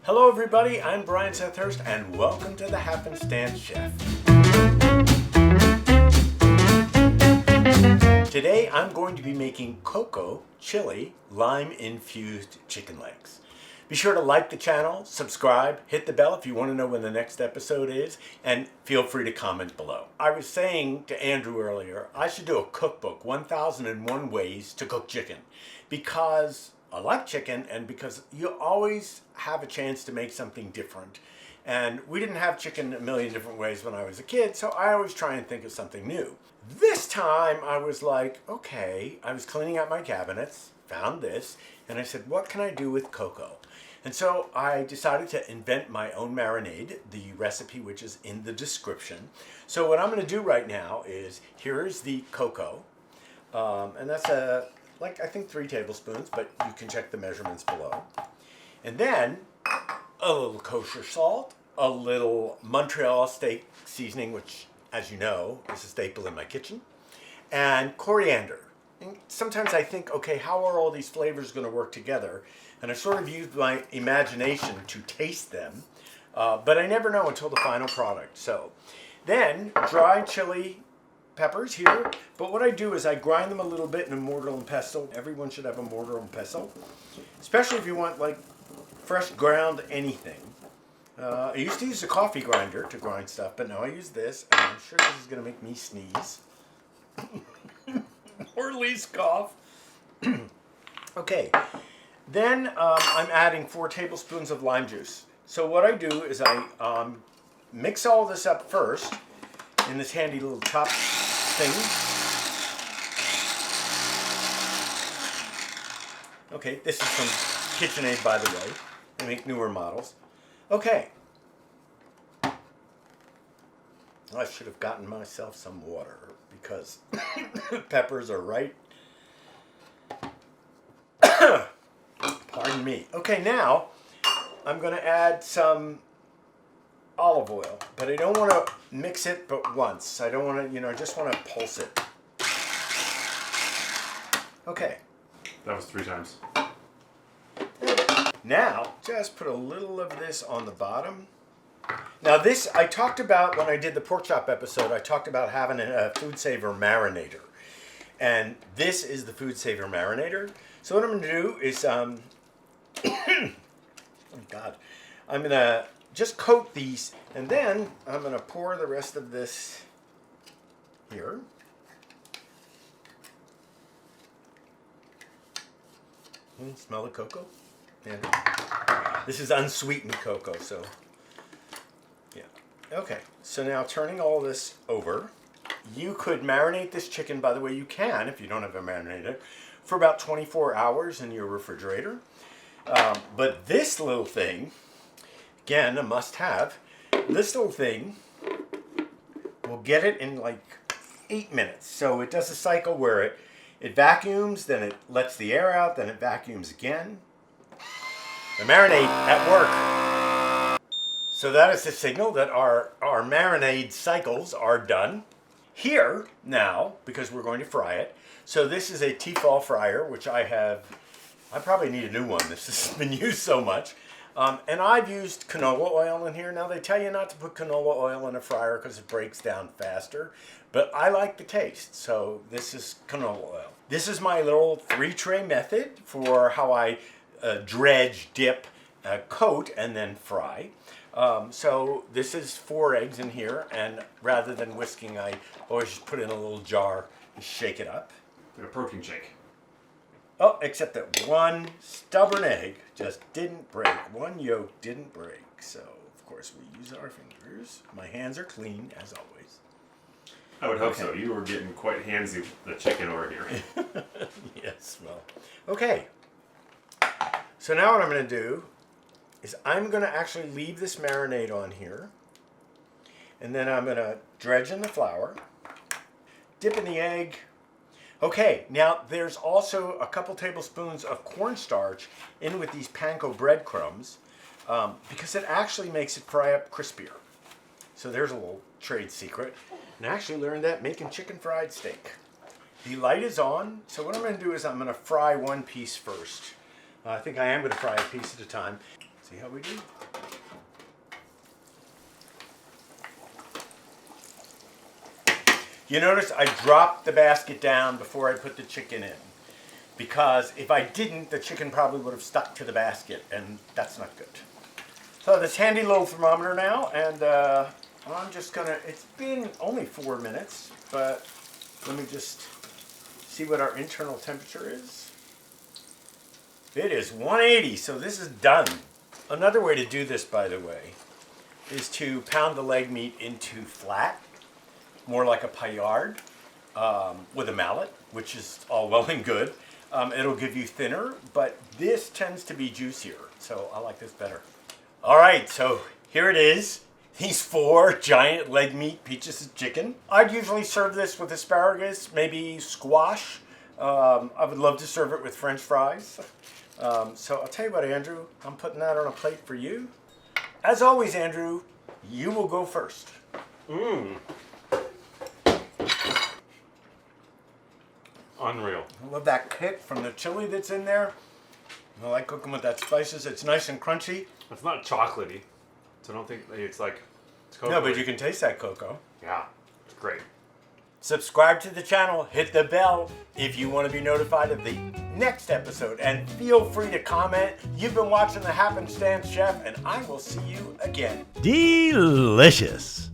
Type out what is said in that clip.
Hello everybody, I'm Brian Sethurst and welcome to the Happenstance Chef. Today I'm going to be making cocoa, chili, lime infused chicken legs. Be sure to like the channel, subscribe, hit the bell if you want to know when the next episode is, and feel free to comment below. I was saying to Andrew earlier, I should do a cookbook, 1001 Ways to Cook Chicken, because I like chicken and because you always have a chance to make something different. And we didn't have chicken a million different ways when I was a kid, so I always try and think of something new. This time I was like, okay, I was cleaning out my cabinets, found this, and I said, what can I do with cocoa? And so I decided to invent my own marinade, the recipe which is in the description. So what I'm going to do right now is, here's the cocoa, and that's I think 3 tablespoons, but you can check the measurements below. And then a little kosher salt, a little Montreal steak seasoning, which, as you know, is a staple in my kitchen, and coriander. And sometimes I think, okay, how are all these flavors going to work together? And I sort of used my imagination to taste them, but I never know until the final product. So then dried chili peppers here, but what I do is I grind them a little bit in a mortar and pestle. Everyone should have a mortar and pestle, especially if you want like fresh ground anything. I used to use a coffee grinder to grind stuff, but now I use this, and I'm sure this is going to make me sneeze. Or at least cough. Okay, then I'm adding 4 tablespoons of lime juice. So what I do is I mix all this up first in this handy little chop thing. Okay, this is from KitchenAid, by the way. They make newer models. Okay. I should have gotten myself some water because peppers are right. Pardon me. Okay, now I'm going to add some olive oil, but I don't want to mix it but once. I don't want to, I just want to pulse it. Okay. That was 3 times. Now, just put a little of this on the bottom. Now this, I talked about when I did the pork chop episode, I talked about having a food saver marinator. And this is the food saver marinator. So what I'm going to do is, oh God, I'm going to just coat these, and then I'm going to pour the rest of this here. Smell the cocoa? Yeah. This is unsweetened cocoa, so yeah. Okay, so now turning all this over, you could marinate this chicken, by the way, you can, if you don't have a marinator, for about 24 hours in your refrigerator. But this little thing, again, a must-have. This little thing will get it in like 8 minutes. So it does a cycle where it vacuums, then it lets the air out, then it vacuums again. The marinade at work. So that is the signal that our marinade cycles are done. Here, now, because we're going to fry it, so this is a Tefal fryer, which I probably need a new one. This has been used so much. And I've used canola oil in here. Now they tell you not to put canola oil in a fryer because it breaks down faster, but I like the taste, so this is canola oil. This is my little 3-tray method for how I dredge, dip, coat, and then fry. So this is 4 eggs in here, and rather than whisking, I always just put it in a little jar and shake it up. Like a protein shake. Oh, except that one stubborn egg just didn't break. One yolk didn't break. So, of course, we use our fingers. My hands are clean, as always. I would hope so. You were getting quite handsy with the chicken over here. Yes, well. Okay. So now what I'm going to do is I'm going to actually leave this marinade on here. And then I'm going to dredge in the flour. Dip in the egg. Okay, now there's also a couple tablespoons of cornstarch in with these panko breadcrumbs because it actually makes it fry up crispier. So there's a little trade secret. And I actually learned that making chicken fried steak. The light is on, so what I'm going to do is I'm going to fry one piece first. I think I am going to fry a piece at a time. See how we do? You notice I dropped the basket down before I put the chicken in. Because if I didn't, the chicken probably would have stuck to the basket, and that's not good. So this handy little thermometer now, and I'm just gonna, it's been only 4 minutes, but let me just see what our internal temperature is. It is 180, so this is done. Another way to do this, by the way, is to pound the leg meat into flat, more like a paillard, with a mallet, which is all well and good. It'll give you thinner, but this tends to be juicier, so I like this better. All right, so here it is. These 4 giant leg meat pieces of chicken. I'd usually serve this with asparagus, maybe squash. I would love to serve it with French fries. So I'll tell you what, Andrew, I'm putting that on a plate for you. As always, Andrew, you will go first. Unreal. I love that kick from the chili that's in there. I like cooking with that spices. It's nice and crunchy. It's not chocolatey, so I don't think it's like it's cocoa. No, but you can taste that cocoa. Yeah, it's great. Subscribe to the channel, hit the bell if you want to be notified of the next episode, and feel free to comment. You've been watching The Happenstance Chef, and I will see you again. Delicious.